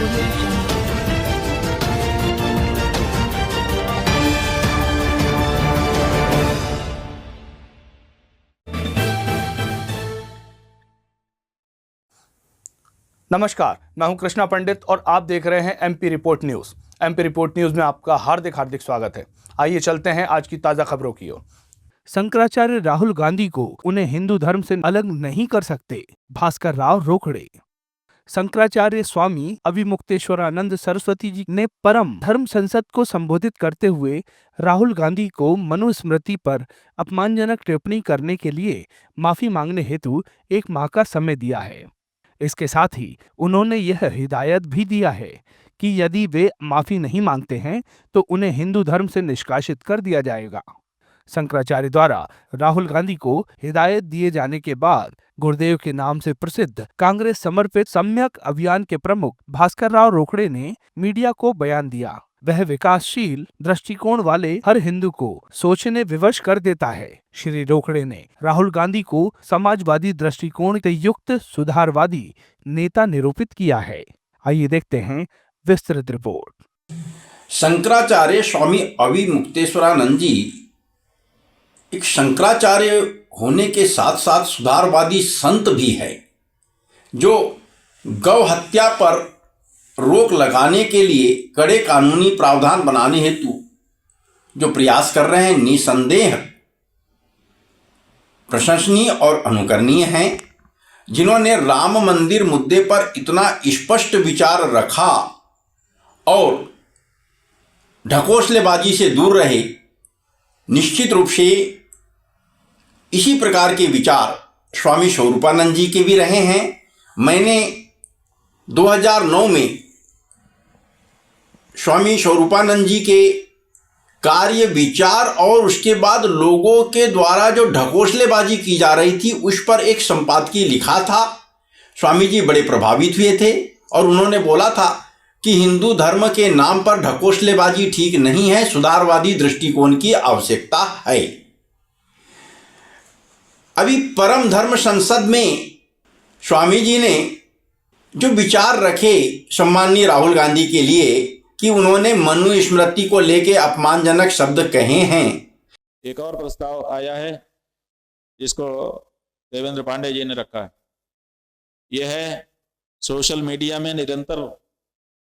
Audio Jungle. नमस्कार, मैं हूं कृष्णा पंडित और आप देख रहे हैं MP report news. MP report news में आपका हार्दिक स्वागत है। आइए चलते हैं आज की ताजा खबरों की ओर। शंकराचार्य राहुल गांधी को उन्हें हिंदू धर्म से अलग नहीं कर सकते, भास्कर राव रोकड़े। शंकराचार्य स्वामी अविमुक्तेश्वरानंद सरस्वती जी ने परम धर्म संसद को संबोधित करते हुए राहुल गांधी को मनुस्मृति पर अपमानजनक टिप्पणी करने के लिए माफी मांगने हेतु 1 माह का समय दिया है। इसके साथ ही उन्होंने यह हिदायत भी दिया है कि यदि वे माफी नहीं मांगते हैं तो उन्हें हिंदू धर्म से निष्कासित कर दिया जाएगा। शंकराचार्य द्वारा राहुल गांधी को हिदायत दिए जाने के बाद गुरुदेव के नाम से प्रसिद्ध कांग्रेस समर्पित सम्यक अभियान के प्रमुख भास्कर राव रोकड़े ने मीडिया को बयान दिया। वह विकासशील दृष्टिकोण वाले हर हिंदू को सोचने विवश कर देता है। श्री रोकड़े ने राहुल गांधी को समाजवादी दृष्टिकोण से युक्त सुधारवादी नेता निरूपित किया है। आइए देखते हैं विस्तृत रिपोर्ट। शंकराचार्य स्वामी अविमुक्तेश्वरानंद जी एक शंकराचार्य होने के साथ साथ सुधारवादी संत भी है, जो गौ हत्या पर रोक लगाने के लिए कड़े कानूनी प्रावधान बनाने हेतु जो प्रयास कर रहे हैं, निसंदेह प्रशंसनीय और अनुकरणीय हैं। जिन्होंने राम मंदिर मुद्दे पर इतना स्पष्ट विचार रखा और ढकोसलेबाजी से दूर रहे, निश्चित रूप से इसी प्रकार के विचार स्वामी स्वरूपानंद जी के भी रहे हैं। मैंने 2009 में स्वामी स्वरूपानंद जी के कार्य, विचार और उसके बाद लोगों के द्वारा जो ढकोसलेबाजी की जा रही थी उस पर एक संपादकीय लिखा था। स्वामी जी बड़े प्रभावित हुए थे और उन्होंने बोला था कि हिंदू धर्म के नाम पर ढकोसलेबाजी ठीक नहीं है, सुधारवादी दृष्टिकोण की आवश्यकता है। अभी परम धर्म संसद में स्वामी जी ने जो विचार रखे सम्माननीय राहुल गांधी के लिए कि उन्होंने मनुस्मृति को लेके अपमानजनक शब्द कहे हैं। एक और प्रस्ताव आया है जिसको देवेंद्र पांडे जी ने रखा है। यह है सोशल मीडिया में निरंतर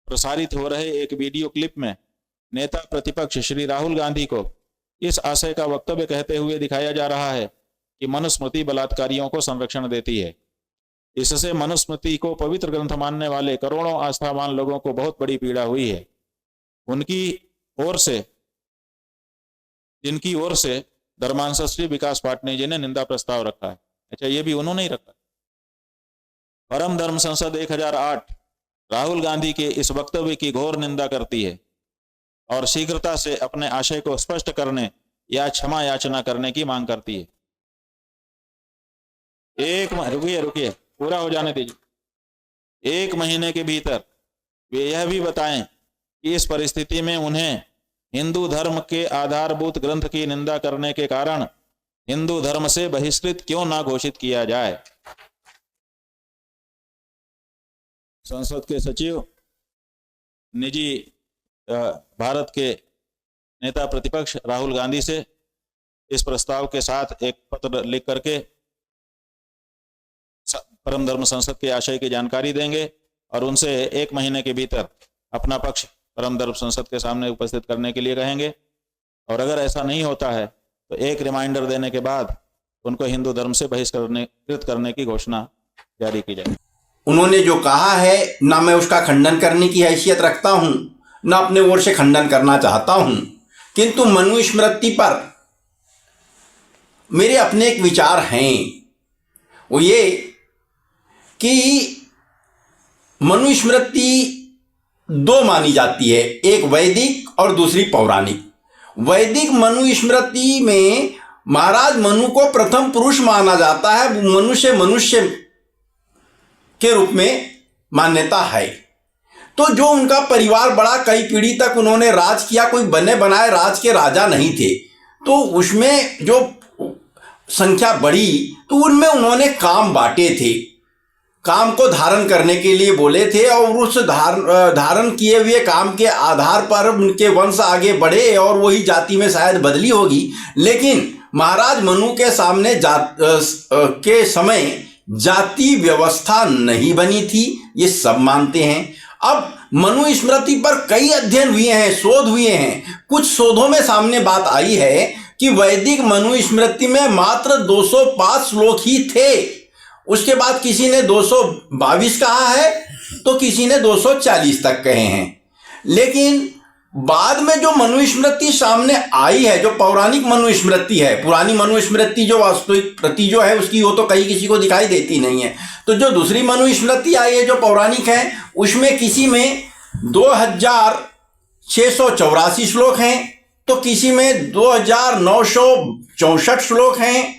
प्रसारित हो रहे एक वीडियो क्लिप में नेता प्रतिपक्ष श्री राहुल गांधी को इस आशय का वक्तव्य कहते हुए दिखाया जा रहा है कि मनुस्मृति बलात्कारियों को संरक्षण देती है। इससे मनुस्मृति को पवित्र ग्रंथ मानने वाले करोड़ों आस्थावान लोगों को बहुत बड़ी पीड़ा हुई है। जिनकी ओर से धर्मांश श्री विकास पाटनी जी ने निंदा प्रस्ताव रखा है। अच्छा, ये भी उन्होंने ही रखा। परम धर्म संसद 1008 राहुल गांधी के इस वक्तव्य की घोर निंदा करती है और शीघ्रता से अपने आशय को स्पष्ट करने या क्षमा याचना करने की मांग करती है। रुकिए पूरा हो जाने दीजिए। 1 महीने के भीतर वे यह भी बताएं कि इस परिस्थिति में उन्हें हिंदू धर्म के आधारभूत ग्रंथ की निंदा करने के कारण हिंदू धर्म से बहिष्कृत क्यों ना घोषित किया जाए। संसद के सचिव निजी भारत के नेता प्रतिपक्ष राहुल गांधी से इस प्रस्ताव के साथ एक पत्र लिख करके परम धर्म संसद के आशय की जानकारी देंगे और उनसे 1 महीने के भीतर अपना पक्ष परम धर्म संसद के सामने उपस्थित करने के लिए कहेंगे। और अगर ऐसा नहीं होता है तो एक रिमाइंडर देने के बाद उनको हिंदू धर्म से बहिष्कृत करने की घोषणा जारी की जाएगी। उन्होंने जो कहा है, ना मैं उसका खंडन करने की हैसियत रखता हूं, ना अपने ओर से खंडन करना चाहता हूं, किंतु मनुस्मृति पर मेरे अपने एक विचार हैं। वो ये कि मनुस्मृति 2 मानी जाती है, एक वैदिक और दूसरी पौराणिक। वैदिक मनुस्मृति में महाराज मनु को प्रथम पुरुष माना जाता है, मनुष्य के रूप में मान्यता है। तो जो उनका परिवार बड़ा, कई पीढ़ी तक उन्होंने राज किया, कोई बने बनाए राज के राजा नहीं थे, तो उसमें जो संख्या बढ़ी तो उनमें उन्होंने काम बांटे थे। काम को धारण करने के लिए बोले थे और उस धारण किए हुए काम के आधार पर उनके वंश आगे बढ़े और वही जाति में शायद बदली होगी। लेकिन महाराज मनु के सामने के समय जाति व्यवस्था नहीं बनी थी, ये सब मानते हैं। अब मनु स्मृति पर कई अध्ययन हुए हैं, शोध हुए हैं। कुछ शोधों में सामने बात आई है कि वैदिक मनु स्मृति में मात्र 205 श्लोक ही थे। उसके बाद किसी ने 222 कहा है तो किसी ने 240 तक कहे हैं। लेकिन बाद में जो मनुस्मृति सामने आई है, जो पौराणिक मनुस्मृति है, पुरानी मनुस्मृति जो वास्तविक प्रति जो है उसकी वो तो कहीं किसी को दिखाई देती नहीं है। तो जो दूसरी मनुस्मृति आई है जो पौराणिक है, उसमें किसी में 2684 श्लोक हैं तो किसी में 2964 श्लोक हैं।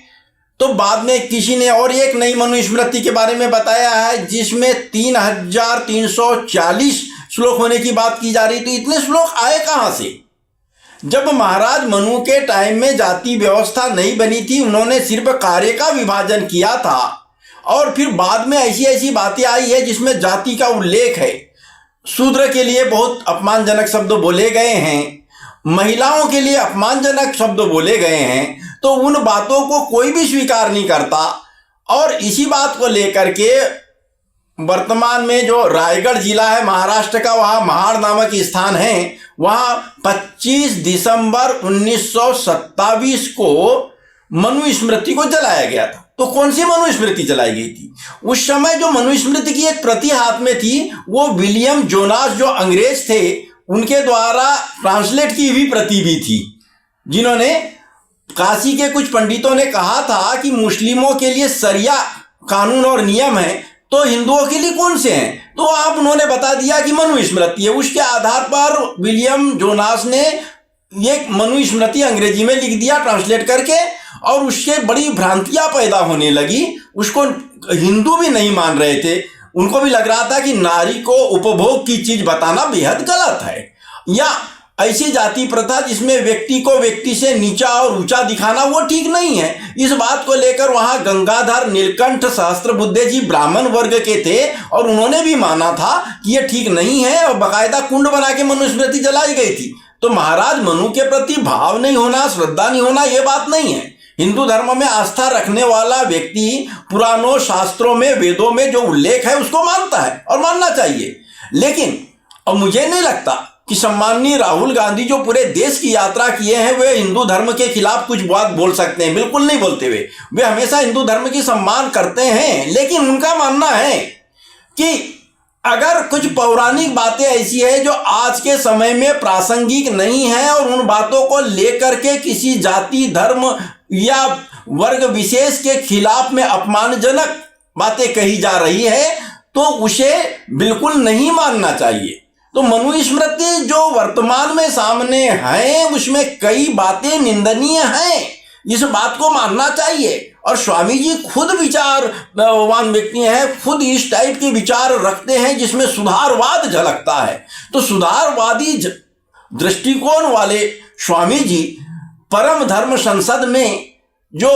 तो बाद में किसी ने और एक नई मनुस्मृति के बारे में बताया है जिसमें 3340 श्लोक होने की बात की जा रही। तो इतने श्लोक आए कहाँ से? जब महाराज मनु के टाइम में जाति व्यवस्था नहीं बनी थी, उन्होंने सिर्फ कार्य का विभाजन किया था और फिर बाद में ऐसी ऐसी बातें आई है जिसमें जाति का उल्लेख है। शूद्र के लिए बहुत अपमानजनक शब्द बोले गए हैं, महिलाओं के लिए अपमानजनक शब्द बोले गए हैं। तो उन बातों को कोई भी स्वीकार नहीं करता और इसी बात को लेकर के वर्तमान में जो रायगढ़ जिला है महाराष्ट्र का, वहाँ महाड़ नामक स्थान है, वहाँ 25 दिसंबर 1927 को मनुस्मृति को जलाया गया था। तो कौन सी मनुस्मृति जलाई गई थी? उस समय जो मनुस्मृति की एक प्रति हाथ में थी वो विलियम जोनास जो अंग्रेज थे उनके द्वारा ट्रांसलेट की हुई प्रति भी थी, जिन्होंने काशी के कुछ पंडितों ने कहा था कि मुस्लिमों के लिए शरिया कानून और नियम है तो हिंदुओं के लिए कौन से हैं? तो आप उन्होंने बता दिया कि मनुस्मृति है। उसके आधार पर विलियम जोनास ने ये मनुस्मृति अंग्रेजी में लिख दिया ट्रांसलेट करके और उससे बड़ी भ्रांतियां पैदा होने लगी। उसको हिंदू भी नहीं मान रहे थे, उनको भी लग रहा था कि नारी को उपभोग की चीज बताना बेहद गलत है, या ऐसी जाति प्रथा जिसमें व्यक्ति को व्यक्ति से नीचा और ऊंचा दिखाना वो ठीक नहीं है। इस बात को लेकर वहां गंगाधर नीलकंठ सहस्त्रबुद्धे जी ब्राह्मण वर्ग के थे और उन्होंने भी माना था कि ये ठीक नहीं है और बाकायदा कुंड बना के मनुस्मृति जलाई गई थी। तो महाराज मनु के प्रति भाव नहीं होना, श्रद्धा नहीं होना, ये बात नहीं है। हिंदू धर्म में आस्था रखने वाला व्यक्ति पुराणों शास्त्रों में वेदों में जो उल्लेख है उसको मानता है और मानना चाहिए। लेकिन अब मुझे नहीं लगता कि सम्माननीय राहुल गांधी जो पूरे देश की यात्रा किए हैं वे हिंदू धर्म के खिलाफ कुछ बात बोल सकते हैं, बिल्कुल नहीं बोलते हुए। वे हमेशा हिंदू धर्म की सम्मान करते हैं, लेकिन उनका मानना है कि अगर कुछ पौराणिक बातें ऐसी है जो आज के समय में प्रासंगिक नहीं है और उन बातों को लेकर के किसी जाति धर्म या वर्ग विशेष के खिलाफ में अपमानजनक बातें कही जा रही है तो उसे बिल्कुल नहीं मानना चाहिए। तो मनुस्मृति जो वर्तमान में सामने है उसमें कई बातें निंदनीय हैं, इस बात को मानना चाहिए। और स्वामी जी खुद विचारवान व्यक्ति हैं, खुद इस टाइप के विचार रखते हैं जिसमें सुधारवाद झलकता है। तो सुधारवादी दृष्टिकोण वाले स्वामी जी परम धर्म संसद में जो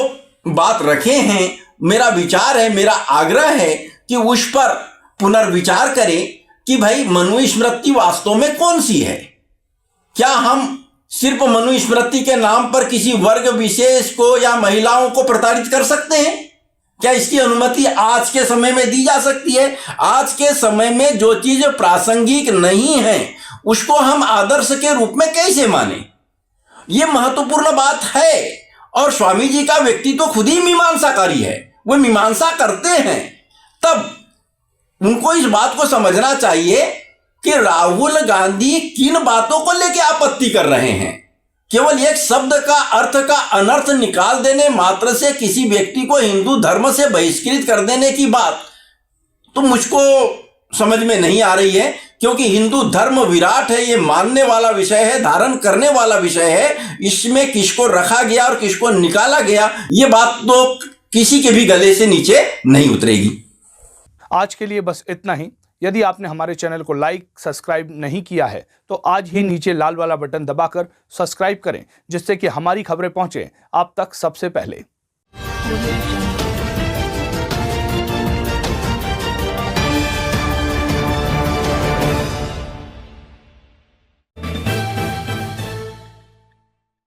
बात रखे हैं, मेरा विचार है, मेरा आग्रह है कि उस पर पुनर्विचार करें कि भाई मनुस्मृति वास्तव में कौन सी है। क्या हम सिर्फ मनुस्मृति के नाम पर किसी वर्ग विशेष को या महिलाओं को प्रताड़ित कर सकते हैं? क्या इसकी अनुमति आज के समय में दी जा सकती है? आज के समय में जो चीज प्रासंगिक नहीं है उसको हम आदर्श के रूप में कैसे माने? ये महत्वपूर्ण बात है। और स्वामी जी का व्यक्तित्व खुद ही मीमांसाकारी है, वो मीमांसा करते हैं। तब उनको इस बात को समझना चाहिए कि राहुल गांधी किन बातों को लेकर आपत्ति कर रहे हैं। केवल एक शब्द का अर्थ का अनर्थ निकाल देने मात्र से किसी व्यक्ति को हिंदू धर्म से बहिष्कृत कर देने की बात तो मुझको समझ में नहीं आ रही है, क्योंकि हिंदू धर्म विराट है, ये मानने वाला विषय है, धारण करने वाला विषय है। इसमें किसको रखा गया और किसको निकाला गया ये बात तो किसी के भी गले से नीचे नहीं उतरेगी। आज के लिए बस इतना ही। यदि आपने हमारे चैनल को लाइक सब्सक्राइब नहीं किया है तो आज ही नीचे लाल वाला बटन दबाकर सब्सक्राइब करें, जिससे कि हमारी खबरें पहुंचे आप तक सबसे पहले।